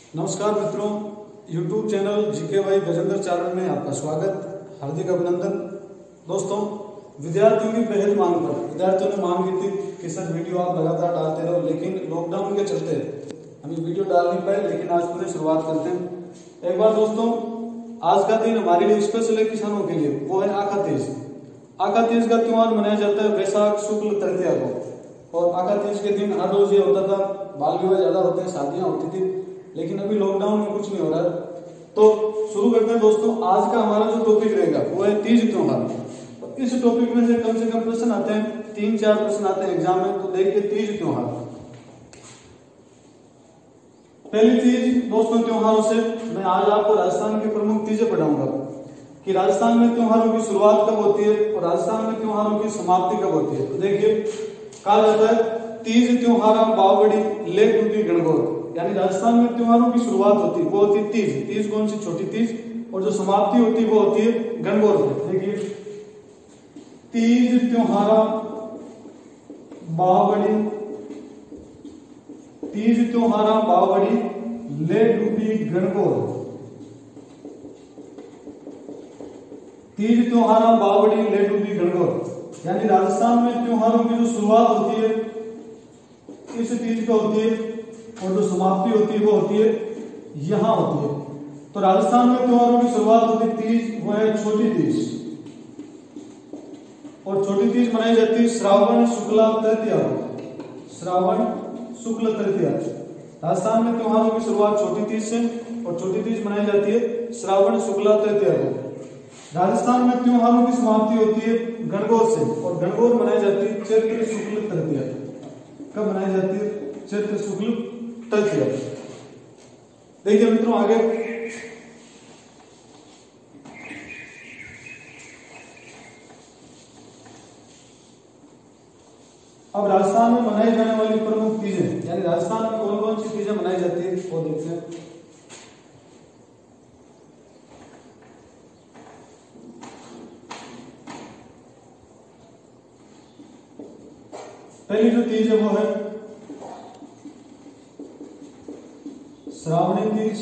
नमस्कार मित्रों, YouTube channel GK भाई गजेंद्र चारण में आपका स्वागत, हार्दिक अभिनंदन। दोस्तों, विद्यार्थियों की बेहद मांग पर विद्यार्थियों ने मांग की थी कि सर वीडियो आप लगातार डालते रहो, लेकिन लॉकडाउन के चलते हम वीडियो डाल नहीं पाए, लेकिन आज पुनः शुरुआत करते हैं। एक बार दोस्तों, आज का दिन हमारे लिए स्पेशल है किसानों के लिए, वो है आखा तीज। आखा तीज का त्योहार मनाया जाता है वैशाख शुक्ल तृतीया को, और आखा तीज के दिन हर रोज ये होता था, बाल विवाह ज्यादा होते हैं, शादियां होती थी, लेकिन अभी लॉकडाउन में कुछ नहीं हो रहा है। तो शुरू करते हैं दोस्तों। आज का हमारा जो टॉपिक रहेगा वो है तीज त्योहार। तो इस टॉपिक में से कम प्रश्न आते हैं, 3-4 प्रश्न आते हैं एग्जाम में। तो देखिए तीज त्योहार। पहली तीज दोस्तों, त्योहारों से मैं आज आपको राजस्थान की प्रमुख तीजें पढ़ाऊंगा कि राजस्थान में त्योहारों की शुरुआत कब होती है और राजस्थान में त्योहारों की समाप्ति कब होती है। तो देखिए, कहा जाता है तीज त्योहारा बावड़ी ले डूबी गणगौर, यानी राजस्थान में त्योहारों की शुरुआत होती है वो होती है तीज। तीज कौन सी? छोटी तीज। और जो समाप्ति होती है वो होती है गणगौर से। देखिए, तीज त्योहारा बावड़ी, तीज त्योहारा बावड़ी ले डूबी गणगौर। तीज त्योहारा बावड़ी ले डूबी गणगौर, यानी राजस्थान में त्योहारों की जो शुरुआत होती है इस तीज पे होती है, और जो समाप्ति होती है वो होती है यहां होती है। तो राजस्थान में त्योहारों की शुरुआत होती है तीज, वो है छोटी तीज, और छोटी तीज मनाई जाती है श्रावण शुक्ला तृतीया। श्रावण शुक्ल तृतीया राजस्थान में त्योहारों की शुरुआत छोटी तीज से, और छोटी तीज मनाई जाती है श्रावण शुक्ला तृतीया को। राजस्थान में त्योहारों की समाप्ति होती है गणगौर से, और गणगौर मनाई जाती है चैत्र शुक्ल तृतीया। कब मनाई जाती है? चैत्र शुक्ल तृतीया। देखिए मित्रों, आगे अब राजस्थान में मनाई जाने वाली प्रमुख तीजें, यानी राजस्थान में कौन कौन सी तीजें मनाई जाती है वो देखते हैं। पहली जो तीज है वो है श्रावणी तीज,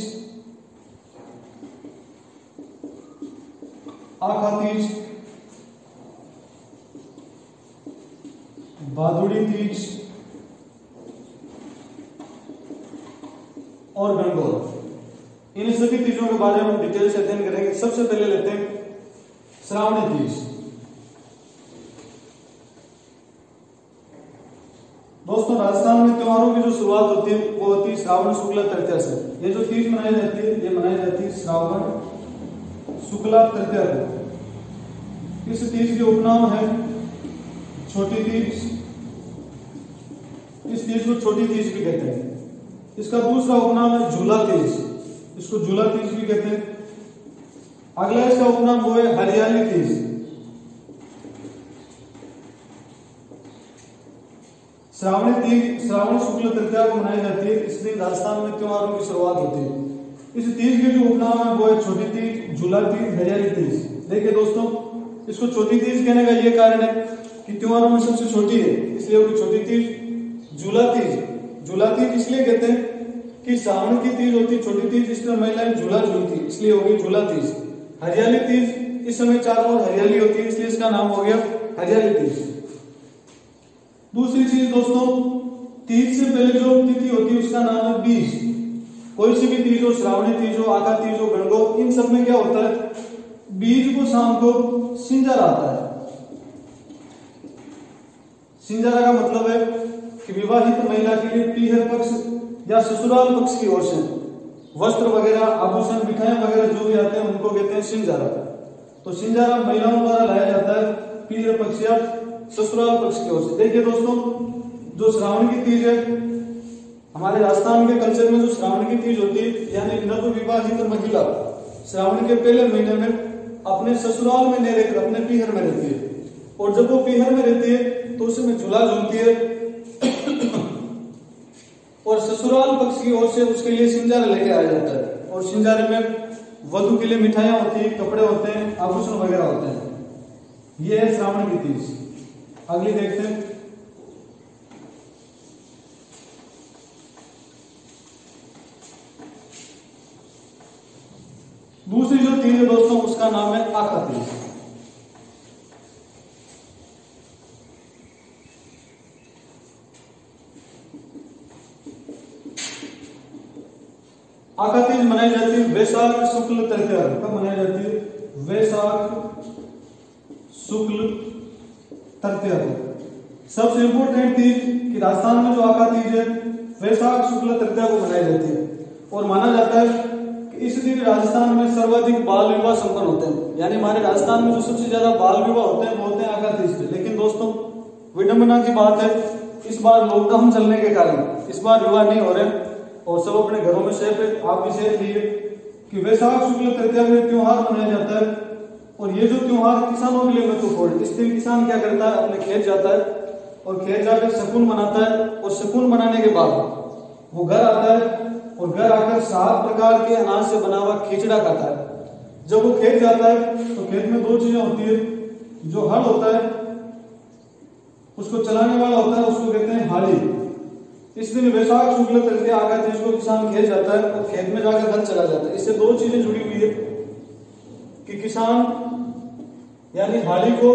आखा तीज, भादुड़ी तीज और गणगौर। इन सभी तीजों के बारे में हम डिटेल से अध्ययन करेंगे। सबसे पहले लेते हैं श्रावणी तीज। दोस्तों, राजस्थान में त्योहारों की जो शुरुआत होती है वो होती है श्रावण शुक्ला तृतीया से। ये जो तीज मनाई जाती है ये मनाई जाती है श्रावण शुक्ला तृतीया को। इस तीज के उपनाम है छोटी तीज। इस तीज को छोटी तीज भी कहते हैं। इसका दूसरा उपनाम है झूला तीज, इसको झूला तीज भी कहते हैं। अगला इसका उपनाम वो है हरियाली तीज। श्रावणी तीज श्रावण शुक्ल तृतीया को मनाई जाती है, इस दिन राजस्थान में त्योहारों की शुरुआत होती है। इस तीज के जो उपनाम है वो है छोटी तीज, झूला तीज, हरियाली तीज। देखिए दोस्तों, इसको छोटी तीज कहने का ये कारण है कि त्योहारों में सबसे छोटी है, इसलिए होगी छोटी तीज। झूला तीज, झूला तीज इसलिए कहते हैं कि श्रावण की तीज होती है छोटी तीज, जिसमें महिलाएं झूला झूलती, इसलिए होगी झूला तीज। हरियाली तीज, इस समय चारों ओर हरियाली होती है, इसलिए इसका नाम हो गया हरियाली तीज। दूसरी चीज दोस्तों, तीज से पहले जो तिथि होती है उसका नाम है बीज। कोई सी भी तीज हो, श्रावणी तीज हो, आखा तीज हो, गणगौर, इन सब में क्या होता है? बीज को शाम को सिंजारा आता है। सिंजारा का मतलब है कि विवाहित महिला के लिए पीहर पक्ष या ससुराल पक्ष की ओर से वस्त्र वगैरह, आभूषण, मिठाइयां वगैरह जो भी आते हैं उनको कहते हैं सिंजारा। तो सिंजारा महिलाओं द्वारा लाया जाता है पीहर पक्ष या ससुराल पक्ष की ओर से। देखिए दोस्तों, जो श्रावण की तीज है, हमारे राजस्थान के कल्चर में जो श्रावण की तीज होती है, यानी नव विवाहित महिला श्रावण के पहले महीने में अपने ससुराल में नहीं रहकर अपने पीहर में रहती है, और जब वो पीहर में रहती है तो उसमें झूला झूलती है, और ससुराल पक्ष की ओर से उसके लिए सिंजारा लेके आया जाता है, और सिंजारे में वधू के लिए मिठाइयां होती है, कपड़े होते हैं, आभूषण वगैरह होते हैं। ये है श्रावण की तीज। अगली देखते हैं। दूसरी जो तीज है दोस्तों उसका नाम है आका तीज। आका तीज मनाई जाती है वैशाख शुक्ल तृतीया। कब मनाई जाती है? वैशाख शुक्ल तृतीया को। सबसे इंपोर्टेंट तीज कि राजस्थान में जो आका तीज है वैशाख शुक्ल तृतीया को मनाई जाती है और माना जाता है कि इस दिन राजस्थान में सर्वाधिक बाल विवाह संपन्न होते हैं। यानी हमारे राजस्थान में जो सबसे ज्यादा बाल विवाह होते हैं वो होते हैं आका तीज पे। लेकिन दोस्तों विडंबना की बात है, इस बार लॉकडाउन चलने के कारण इस बार विवाह नहीं हो रहे और सब अपने घरों में सेफ है। आप भी सेफ रहिए कि वैशाख शुक्ल तृतीया में त्योहार मनाया जाता है और ये जो त्योहार किसानों के लिए महत्वपूर्ण है। इस दिन किसान क्या करता है? अपने खेत जाता है और खेत जाकर शकुन बनाता है और शकुन बनाने के बाद वो घर आता है और घर आकर 7 प्रकार के अनाज से बना हुआ खिचड़ा खाता है। जब वो खेत जाता है तो खेत में 2 चीजें होती है। जो हल होता है उसको चलाने वाला होता है, उसको कहते हैं हाली। इस दिन वैशाख शुक्ल तृतीया आका तीज को किसान खेत जाता है और खेत में जाकर हल चला जाता है। इससे 2 चीजें जुड़ी हुई है कि किसान यानी हाली को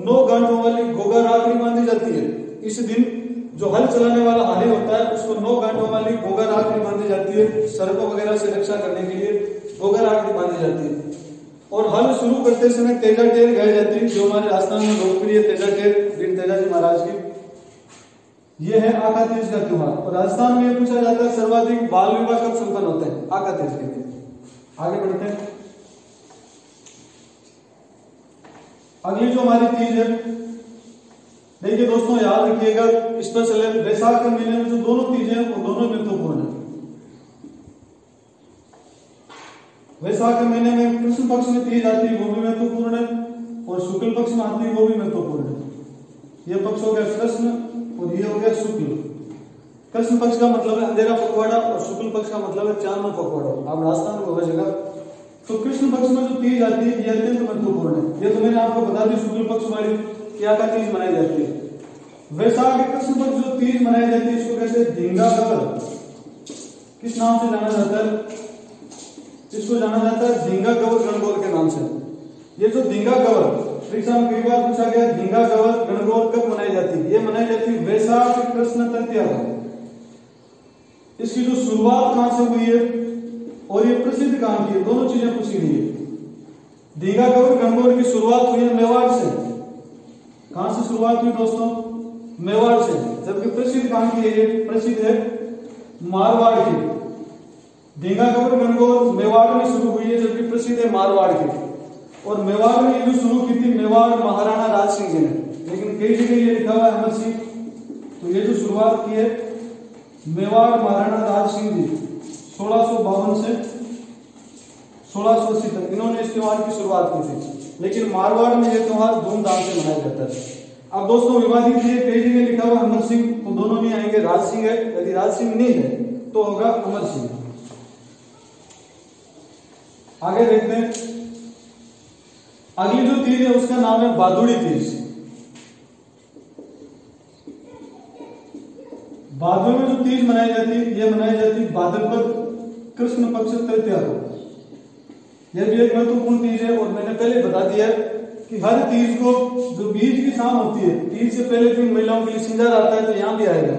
9 गांठों वाली गोगा राखड़ी बांधी जाती है। इस दिन जो हल चलाने वाला हाली होता है उसको 9 गांठों वाली गोगा राखड़ी बांधी जाती है। सर्पों वगैरह से रक्षा करने के लिए गोगा राखड़ी बांधी जाती है। और हल शुरू करते समय तेजा टेर गाई जाती है, जो हमारे राजस्थान में लोकप्रिय तेजा टेर वीर तेजाजी महाराज की। ये है आका तीज का त्योहार। और राजस्थान में पूछा जाता है सर्वाधिक बाल विवाह कब संपन्न होते हैं? आका तीज के दिन। आगे बढ़ते हैं। अगली जो हमारी तीज है, देखिए दोस्तों याद रखिएगा, स्पेशल है वैशाख के महीने में जो दोनों तीजें हैं वो दोनों महत्वपूर्ण है। वैशाख के महीने में कृष्ण पक्ष में तीज आती है वो भी महत्वपूर्ण है और शुक्ल पक्ष में आती है वो भी महत्वपूर्ण है। ये पक्ष हो गया कृष्ण और ये हो गया शुक्ल। कृष्ण पक्ष का मतलब है अंधेरा पखवाड़ा और शुक्ल पक्ष का मतलब है चांदना पखवाड़ा। आप राजस्थान में होगा जगह। तो कृष्ण पक्ष में जो तीज आती है ये अत्यंत महत्वपूर्ण है। ये तो मैंने आपको बता दी शुक्ल पक्ष वाली क्या का तीज मनाई जाती है। वैशाख कृष्ण पक्ष जो तीज मनाई जाती है इसको कहते हैं ढींगा गवर। किस नाम से जाना जाता है? इसको जाना जाता है ढींगा गवर गणगौर के नाम से। ये जो ढींगा गवर परीक्षा में कई बार पूछा गया, ढींगा गवर गणगौर कब मनाई जाती है? ये मनाई जाती है वैशाख कृष्ण तृतीया को। इसकी जो शुरुआत कहां से हुई है और ये प्रसिद्ध कहां की है, दोनों चीजें पूछी गई है। ढींगा गवर गणगौर की शुरुआत हुई है मेवाड़ से। कहां से शुरुआत हुई दोस्तों? मेवाड़ से। जबकि प्रसिद्ध कहां की है? ये प्रसिद्ध है मारवाड़ की। ढींगा गवर गणगौर मेवाड़ में शुरू हुई है जबकि प्रसिद्ध है मारवाड़ की। और मेवाड़ में ये जो शुरू की थी मेवाड़ महाराणा राज सिंह जी ने, लेकिन कई जगह ये लिखा हुआ है अमर सिंह। तो ये जो शुरुआत की है मेवाड़ महाराणा राज सिंह जी 1652 से 1680 तक इन्होंने इस त्योहार की शुरुआत की थी। लेकिन मारवाड़ में यह त्योहार धूमधाम से मनाया जाता है। अब दोस्तों विवादित है, कई जगह लिखा हुआ अमर सिंह, तो दोनों नहीं आएंगे, राज सिंह है। यदि राज सिंह नहीं है तो होगा अमर सिंह। आगे देखते हैं। अगली जो तीज है उसका नाम है भादुड़ी तीज। भादवे में जो तीज मनाई जाती है ये मनाई जाती है भाद्रपद कृष्ण पक्ष तृतीया को। यह भी एक महत्वपूर्ण तीज है और मैंने पहले बता दिया कि हर तीज को जो बीज की शाम होती है, तीज से पहले दिन महिलाओं के लिए सिंगार आता है, तो यहां भी आएगा।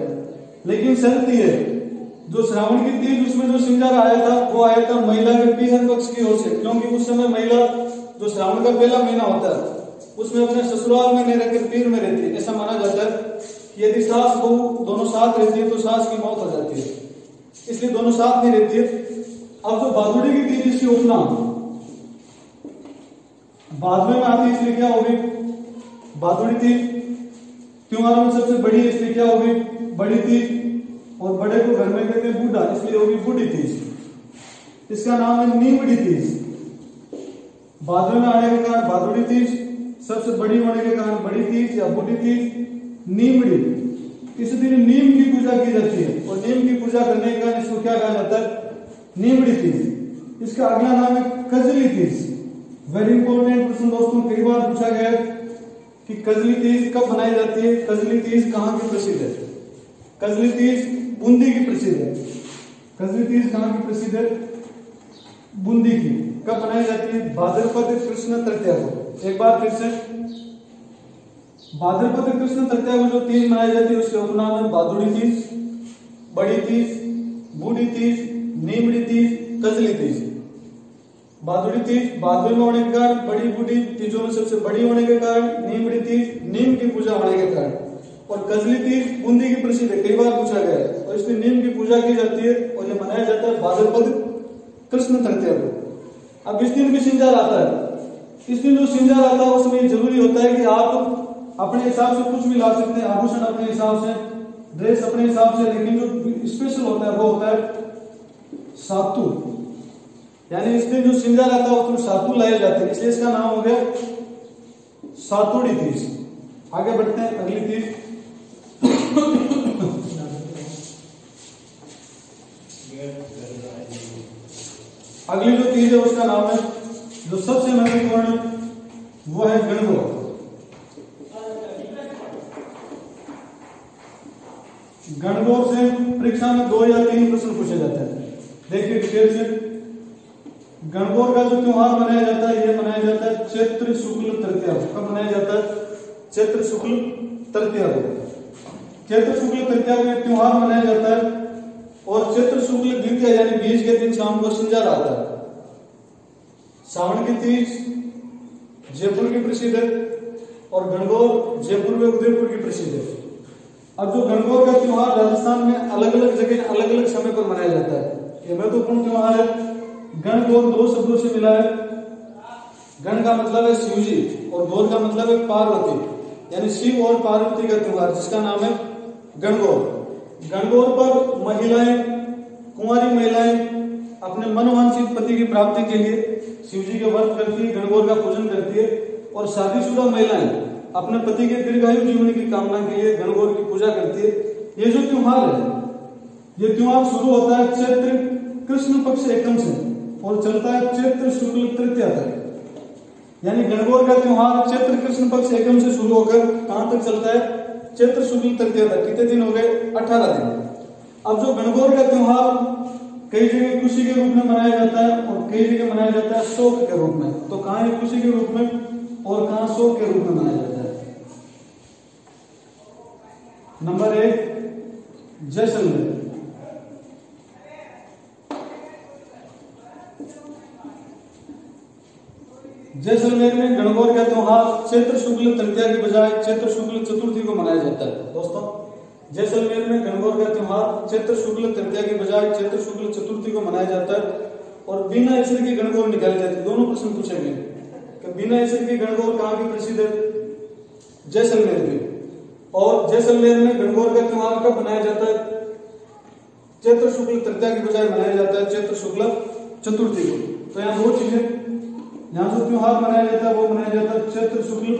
लेकिन शर्त है जो श्रावण की तीज उसमें जो सिंगार आया था वो आया था महिला के पीहर पक्ष की ओर से, क्योंकि उस समय महिला जो श्रावण का पहला महीना होता है उसमें अपने ससुराल में नहीं रहकर पीर में रहती है। ऐसा माना जाता है कि यदि सास बहू दोनों साथ रहती है तो सास की मौत हो जाती है, इसलिए दोनों साथ नहीं रहती है। अब जो भादुड़ी की तीज इसकी उपनाम भादवे में आती है, इसलिए क्या होगी? भादुड़ी तीज त्योहारों में सबसे बड़ी है, इसलिए क्या होगी? बड़ी तीज। और बड़े को घर में कहते हैं बूढ़ा, इसलिए होगी बूढ़ी तीज। इसका नाम है नीमड़ी तीज। भादवे में आने के कारण भादुड़ी तीज, सबसे बड़ी होने के कारण बड़ी तीज या बूढ़ी तीज, नीमड़ी। इस दिन नीम की पूजा की जाती है और नीम की पूजा करने के कारण इसको क्या कहा जाता है? नीमड़ी तीज। इसका अगला नाम है कजली तीज। वेरी इंपॉर्टेंट प्रश्न दोस्तों, कई बार पूछा गया कि कजली तीज कब मनाई जाती है? कजली तीज कहाँ की प्रसिद्ध है? कजली तीज बूंदी की प्रसिद्ध है। कजली तीज कहाँ की प्रसिद्ध है? बूंदी की। कब मनाई जाती है? भाद्रपद कृष्ण तृतीया को। एक बार फिर से, भाद्रपद कृष्ण तृतीया को जो तीज मनाई जाती है उसके उपनाम है भादुड़ी तीज, बड़ी तीज, बूढ़ी तीज, नीमड़ी तीज, कजली तीज। भादुड़ी तीज भादुड़ी में होने के कारण, बड़ी बूढ़ी तीजों में सबसे बड़ी होने के कारण, नीमड़ी तीज नीम की पूजा होने के कारण, और कजली तीज बूंदी की प्रसिद्ध है, कई बार पूछा गया है, और इसमें नीम की पूजा की जाती है और ये मनाया जाता है भाद्रपद कृष्ण तृतीया को। अब इस दिन भी सिंजार आता है। इस दिन जो सिंजार आता है उसमें जरूरी होता है कि आप अपने हिसाब से कुछ भी ला सकते हैं, आभूषण अपने हिसाब से, ड्रेस अपने हिसाब से, लेकिन जो स्पेशल होता है वो होता है सातू। यानी इस दिन जो सिंजार आता है उसमें सातू लाए जाते हैं, इसलिए इसका नाम हो गया सातुड़ी तीज। आगे बढ़ते हैं, अगली तीज अगली जो तीज है उसका नाम है, जो सबसे महत्वपूर्ण वो है गणगौर। गणगौर से परीक्षा में 2 या 3 प्रश्न पूछे जाते हैं। देखिए डिटेल से, गणगौर का जो त्योहार मनाया जाता है, यह मनाया जाता है चैत्र शुक्ल तृतीया को। कब मनाया जाता है? चैत्र शुक्ल तृतीया को। चैत्र शुक्ल तृतीया को एक त्योहार मनाया जाता है, और चैत्र शुक्ल द्वितीया यानी बीज के दिन शाम को सिंजार आता है। श्रावण की तीज जयपुर की प्रसिद्ध है, और गणगौर जयपुर में उदयपुर की प्रसिद्ध है। अब जो गणगौर का त्योहार राजस्थान में अलग अलग जगह अलग अलग समय पर मनाया जाता है। यह महत्वपूर्ण त्योहार है। गणगौर 2 शब्दों से मिला है। गण का मतलब है शिव जी, और गौर का मतलब है पार्वती, यानी शिव और पार्वती का त्योहार जिसका नाम है गणगौर। गणगौर पर महिलाएं, कुंवारी महिलाएं अपने मनोवांछित पति की प्राप्ति के लिए शिव जी के व्रत करती है, गणगौर का पूजन करती है, और शादीशुदा महिलाएं अपने पति के दीर्घायु जीवन की कामना के लिए गणगौर की पूजा करती है। ये जो त्योहार है, ये त्योहार शुरू होता है चैत्र कृष्ण पक्ष एकम से और चलता है चैत्र शुक्ल तृतीया तक। यानी गणगौर का त्योहार चैत्र कृष्ण पक्ष एकम से शुरू होकर कहां तक चलता है? चैत्र शुक्ल तृतीया तक। कितने दिन हो गए? 18 दिन। अब जो गणगौर का त्योहार कई जगह खुशी के रूप में मनाया जाता है और कई जगह मनाया जाता है शोक के रूप में। तो कहां है खुशी के रूप में और कहां शोक के रूप में मनाया जाता है? नंबर 1 जैसलमेर। जैसलमेर में गणगौर का त्योहार चैत्र शुक्ल तृतीया के बजाय चैत्र शुक्ल चतुर्थी को मनाया जाता है। दोस्तों, जैसलमेर में गणगौर का त्योहार चैत्र शुक्ल तृतीया के बजाय चैत्र शुक्ल चतुर्थी को मनाया जाता है, और बिना ईश्वर की गणगौर निकाली जाती है। दोनों प्रश्न पूछे गए कि बिना ईश्वर की गणगौर कहां की प्रसिद्ध है? जैसलमेर की। और जैसलमेर में गणगौर का त्योहार कब मनाया जाता है? चैत्र शुक्ल तृतीया के बजाय मनाया जाता है चैत्र शुक्ल चतुर्थी को। तो यहाँ 2 चीजें, यहाँ जो त्योहार मनाया जाता है वो मनाया जाता है चैत्र शुक्ल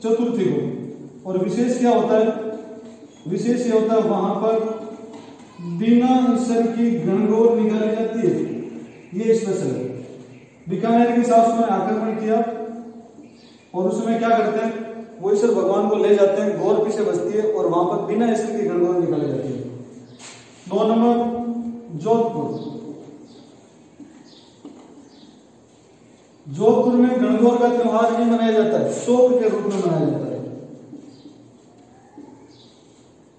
चतुर्थी को। और विशेष क्या होता है? विशेष ये होता है वहां पर बिना ईश्वर की गणगौर निकाली जाती है। ये स्पेशल है। बीकानेर की सासू ने आक्रमण किया और उसमें क्या करते हैं, वो ईश्वर भगवान को ले जाते हैं, गौर पीछे बचती है और वहां पर बिना ईश्वर की गणगौर निकाली जाती है। 9 नंबर जोधपुर। जोधपुर में गणगौर का त्योहार नहीं मनाया जाता है, शोक के रूप में मनाया जाता है।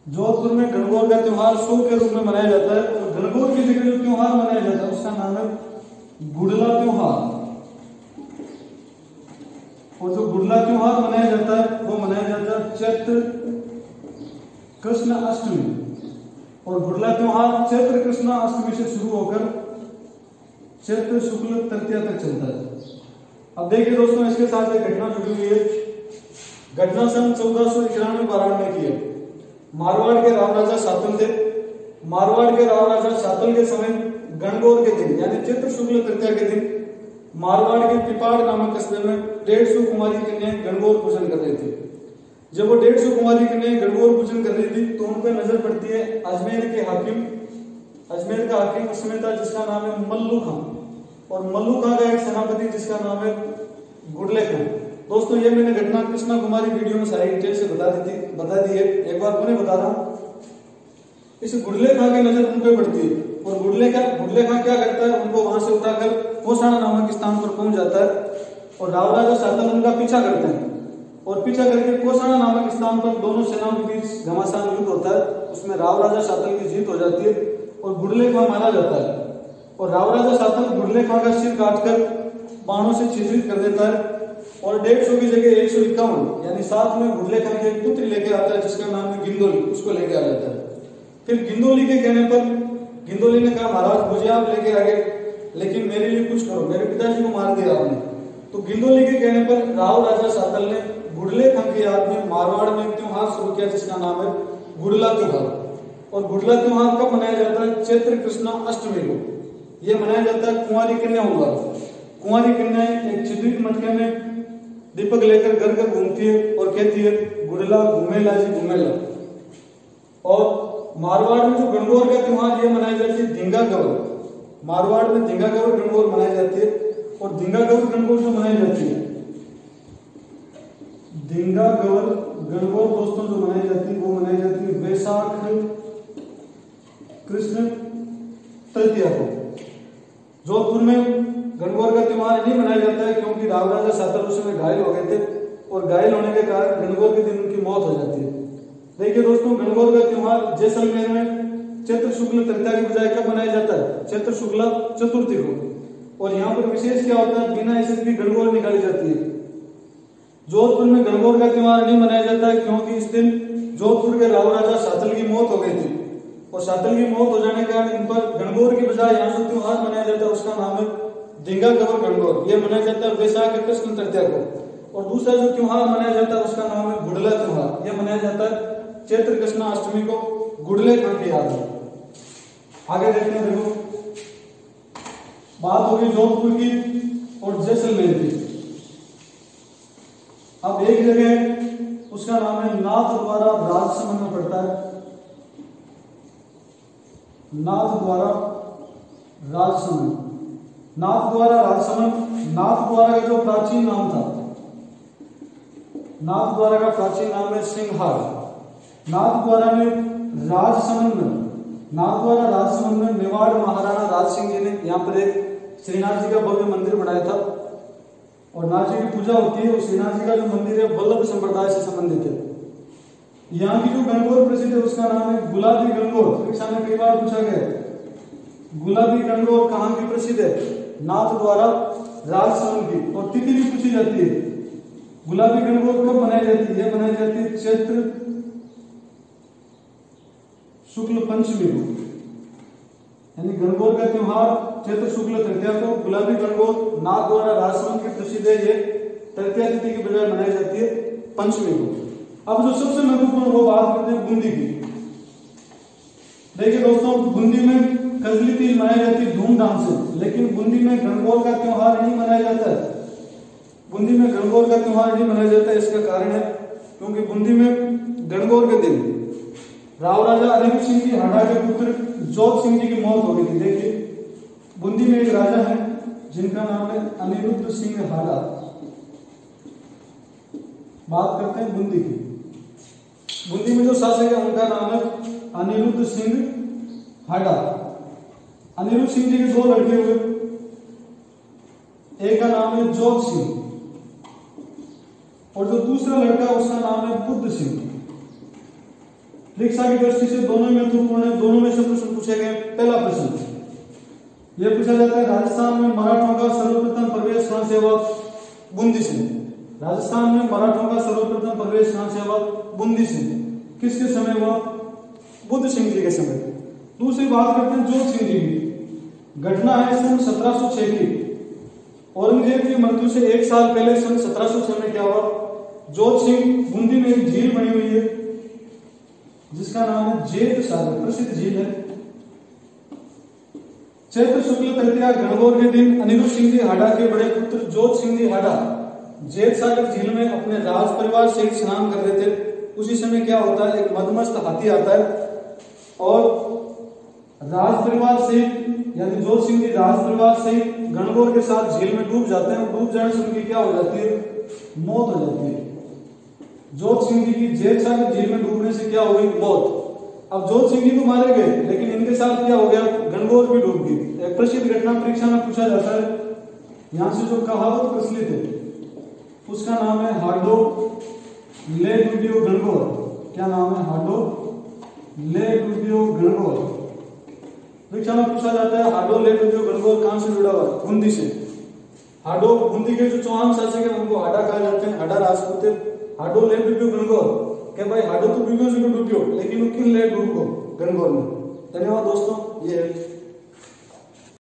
जोधपुर में गणगौर का त्योहार शोक के रूप में मनाया जाता है, और गणगौर की जगह जो त्योहार मनाया जाता है उसका नाम है गुड़ला त्योहार। और जो गुड़ला त्योहार मनाया जाता है वो मनाया जाता है चैत्र कृष्ण अष्टमी। और गुड़ला त्योहार चैत्र कृष्ण अष्टमी से शुरू होकर चैत्र शुक्ल तृतीया तक चलता है। अब देखिए दोस्तों, इसके साथ एक घटना जुड़ी हुई है। घटना सन 1491-92 की है। मारवाड़ के राव राजा शातल थे। मारवाड़ के राव राजा शातल के समय गणगौर के दिन यानी चैत्र शुक्ल तृतीया के दिन मारवाड़ के पिपाड़ नामक कस्बे में 150 कुमारी कन्याएं गणगौर पूजन कर रही थी। जब वो 150 कुमारी कन्याएं गणगौर पूजन कर रही थी तो उन पर नजर पड़ती है अजमेर के हाकिम। अजमेर का हाकिम उस समय था जिसका नाम है मल्लू खां, और मल्लू खां का एक सेनापति जिसका नाम है गुड़ले खां। दोस्तों, ये मैंने घटना कृष्णा कुमारी वीडियो में सारी डिटेल से बता दी है, एक बार पुनः बता रहा हूं। इस गुड़ले खां की नजर उन पे पड़ती है और गुड़ले गुडलेखा क्या करता है, उनको वहां से उठाकर कोसाना नामक स्थान पर पहुंच जाता है और राव राजा सातल उनका पीछा करते हैं और पीछा करके कोसाना नामक स्थान पर दोनों सेनाओं के बीच घमासान युद्ध होता है। उसमें राव राजा सातल की जीत हो जाती है और गुडलेखा मारा जाता है और राव राजा सातल गुडलेखा का सिर काटकर बाणों से छिद्रित कर देता है और 150 की जगह 151 यानी साथ में गुडलेखा के एक पुत्र लेके आता है जिसका नाम है गिंदोली, उसको लेके आ जाता है। फिर गिंदोली के कहने पर गिंदोली ने कहा महाराज मुझे आप लेके आ गए लेकिन मेरे लिए कुछ करो, मेरे पिताजी को मार दिया आपने। तो गिंदोली के कहने पर राव राजा सातल ने गुडलेखा की याद में मारवाड़ में एक त्योहार शुरू किया जिसका नाम है गुडला त्योहार। और गुडला त्योहार कब मनाया जाता है? चैत्र कृष्णा अष्टमी को यह मनाया जाता है। कुंवारी कन्या होगा, कुंवारी कन्याएं एक छिद्रित मटके में दीपक लेकर घर घर घूमती है और कहती है गुडला घूमेला जी घूमेला। और मारवाड़ में जो गणगौर का त्योहार ये मनाई जाती है धिंगा गौर, मारवाड़ में धिंगा गौर गणगौर मनाई जाती है। और धिंगा गौर गणगौर जो मनाई जाती है, धिंगा गौर गणगौर दोस्तों जो मनाई जाती है वो मनाई जाती है वैशाख कृष्ण तृतीया को। जोधपुर में गणगौर का त्योहार नहीं मनाया जाता है क्योंकि राव राजा सातल उस समय घायल हो गए थे और घायल होने के कारण गणगौर के दिन उनकी मौत हो जाती है। देखिए दोस्तों, गणगौर का त्योहार जैसलमेर में चैत्र शुक्ल तृतीया के बजाय कब मनाया जाता है? चैत्र शुक्ला चतुर्थी को। और यहाँ पर विशेष क्या होता है, बिना ऐसे भी गणगौर निकाली जाती है। जोधपुर में गणगौर का त्योहार नहीं मनाया जाता है क्योंकि इस दिन जोधपुर के राव राजा सातल की मौत हो गई थी और सातल की मौत हो जाने के कारण इन पर गणगौर के बजाय यहाँ जो त्योहार मनाया जाता है उसका नाम है धिंगा गौर गणगौर। यह मनाया जाता है वैशाख कृष्ण तृतीया को। और दूसरा जो त्योहार मनाया जाता है उसका नाम है गुडला त्योहार। यह मनाया जाता है चैत्र कृष्णा अष्टमी को गुडलेखा की याद में। आगे देखते हैं, देखो बात होगी जोधपुर की और जैसलमेर की। अब एक जगह है उसका नाम है नाथद्वारा राजसमंद में पड़ता है, नाथद्वारा राजसमंद। नाथद्वारा राजसमंद, नाथद्वारा का जो प्राचीन नाम था, नाथद्वारा का प्राचीन नाम है सिंहहार। नाथद्वारा में राजसमंद में, नाथद्वारा राजसमंद में मेवाड़ महाराणा राज सिंह जी ने यहाँ पर एक श्रीनाथ जी का भव्य मंदिर बनाया था और नाथ जी की पूजा होती है। और श्रीनाथ जी का जो मंदिर है वल्लभ संप्रदाय से संबंधित है। यहाँ की जो गणगौर प्रसिद्ध है उसका नाम है गुलाबी गणगौर। परीक्षा में कई बार पूछा गया गुलाबी गणगौर कहाँ की प्रसिद्ध है? नाथद्वारा राजसमंद की। और तिथि भी पूछी जाती है, गुलाबी गणगौर कब मनाई जाती है? मनाई जाती है चैत्र शुक्ल पंचमी को, यानी गणगौर का त्योहार चैत्र शुक्ल तृतीया को। गुलाबी गणगौर नाथद्वारा राजसमंद की प्रसिद्ध है, ये तृतीया तिथि की बजाय मनाई जाती है पंचमी को। अब जो सबसे महत्वपूर्ण वो बात करते हैं बूंदी की। देखिए दोस्तों, बूंदी में कजली तीज मनाई जाती है धूमधाम से, लेकिन बूंदी में गणगौर का त्योहार नहीं मनाया जाता है। बूंदी में गणगौर का त्योहार नहीं मनाया जाता है, इसका कारण है क्योंकि बूंदी में गणगौर के दिन राव राजा अनिरुद्ध सिंह की हाड़ा के पुत्र जोध सिंह जी की मौत हो गई थी। देखिए बूंदी में एक राजा है जिनका नाम है अनिरुद्ध सिंह हाड़ा। बात करते हैं बूंदी की। बूंदी में जो शासक है उनका नाम है अनिरुद्ध सिंह हाड़ा। अनिरुद्ध सिंह जी के दो लड़के हुए, एक का नाम है जोध सिंह और जो दूसरा लड़का उसका नाम है बुद्ध सिंह। परीक्षा की दृष्टि से दोनों महत्वपूर्ण है, दोनों में से प्रश्न पूछे गए। पहला प्रश्न यह पूछा जाता है राजस्थान में मराठों का सर्वप्रथम प्रवेश कहां से हुआ? बूंदी से। राजस्थान में मराठों का सर्वप्रथम प्रवेश कहां से हुआ? बूंदी से। किसके समय हुआ? बुद्ध सिंह जी के समय। दूसरी बात करते हैं जोध सिंह जी की। घटना है सन 1706 की। औरंगजेब की मृत्यु से एक साल पहले सन 1706 में क्या हुआ? जोध सिंह, बूंदी में एक झील बनी हुई है जिसका नाम है जेत सागर, प्रसिद्ध झील है। चैत्र शुक्ल तृतीया गणगौर के दिन अनिरुद्ध सिंह जी हाड़ा के बड़े पुत्र जोध सिंह जी हाड़ा जेत सागर झील में अपने राज परिवार सहित स्नान कर रहे थे। उसी समय क्या होता है, एक मदमस्त हाथी आता है और राज परिवार सहित यानी जोध सिंह जी राज परिवार सहित गणगौर के साथ झील में डूब जाते हैं। और डूब जाने से उनकी क्या हो जाती है? मौत हो जाती है। जोध सिंह जी की जेत सागर झील में डूबने से क्या हो गई? मौत। अब जोत सिंह जी तो मारे गए, लेकिन इनके साथ क्या हो गया, गणगौर भी डूब गई। एक प्रसिद्ध घटना परीक्षा में पूछा जाता है, यहाँ से जो कहावत प्रचलित है उसका नाम है हाडो ले डूबियो गणगौर। क्या नाम है? हाडो ले डूबियो गणगौर। परीक्षा में पूछा जाता है हाडो ले डूबियो गणगौर कहां से जुड़ा हुआ है? बूंदी से। हाडो बूंदी के जो चौहान शासक है उनको हाडा कहा जाते हैं, हाडा राजपूत है। हाडो ले डूबियो गणगौर क्या भाई, हाडो तो डूबियो से डूबियो, लेकिन वो किन ले डूब गो गणगौर में। धन्यवाद दोस्तों, ये है